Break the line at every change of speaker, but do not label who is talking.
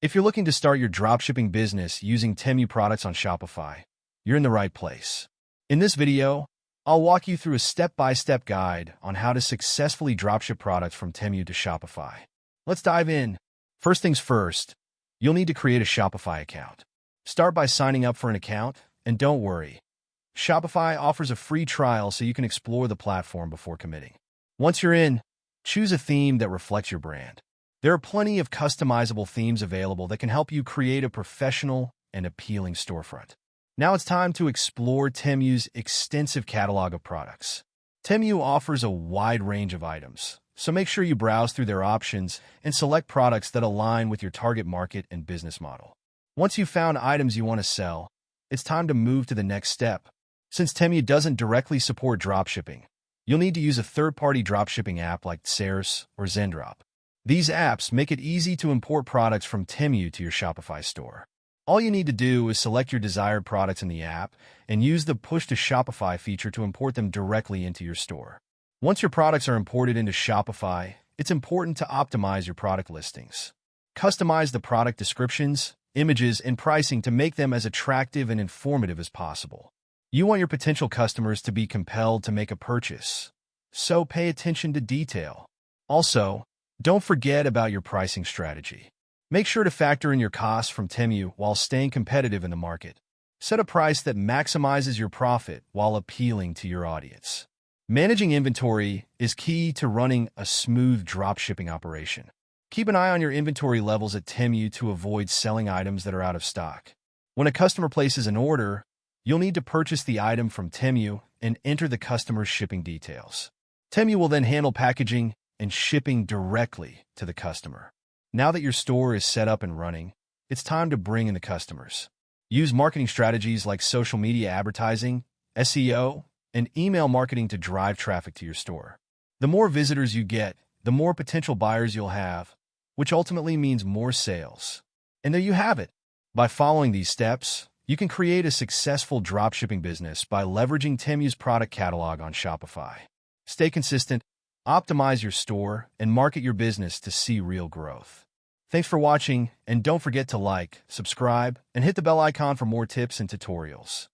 If you're looking to start your dropshipping business using Temu products on Shopify, you're in the right place. In this video, I'll walk you through a step-by-step guide on how to successfully dropship products from Temu to Shopify. Let's dive in. First things first, you'll need to create a Shopify account. Start by signing up for an account, and don't worry, Shopify offers a free trial so you can explore the platform before committing. Once you're in, choose a theme that reflects your brand. There are plenty of customizable themes available that can help you create a professional and appealing storefront. Now it's time to explore Temu's extensive catalog of products. Temu offers a wide range of items, so make sure you browse through their options and select products that align with your target market and business model. Once you've found items you want to sell, it's time to move to the next step. Since Temu doesn't directly support dropshipping, you'll need to use a third-party dropshipping app like Ceres or Zendrop. These apps make it easy to import products from Temu to your Shopify store. All you need to do is select your desired products in the app and use the Push to Shopify feature to import them directly into your store. Once your products are imported into Shopify, it's important to optimize your product listings. Customize the product descriptions, images, and pricing to make them as attractive and informative as possible. You want your potential customers to be compelled to make a purchase, so pay attention to detail. Also, don't forget about your pricing strategy. Make sure to factor in your costs from Temu while staying competitive in the market. Set a price that maximizes your profit while appealing to your audience. Managing inventory is key to running a smooth dropshipping operation. Keep an eye on your inventory levels at Temu to avoid selling items that are out of stock. When a customer places an order, you'll need to purchase the item from Temu and enter the customer's shipping details. Temu will then handle packaging and shipping directly to the customer. Now that your store is set up and running, it's time to bring in the customers. Use marketing strategies like social media advertising, SEO, and email marketing to drive traffic to your store. The more visitors you get, the more potential buyers you'll have, which ultimately means more sales. And there you have it. By following these steps, you can create a successful dropshipping business by leveraging Temu's product catalog on Shopify. Stay consistent, optimize your store, and market your business to see real growth. Thanks for watching, and don't forget to like, subscribe, and hit the bell icon for more tips and tutorials.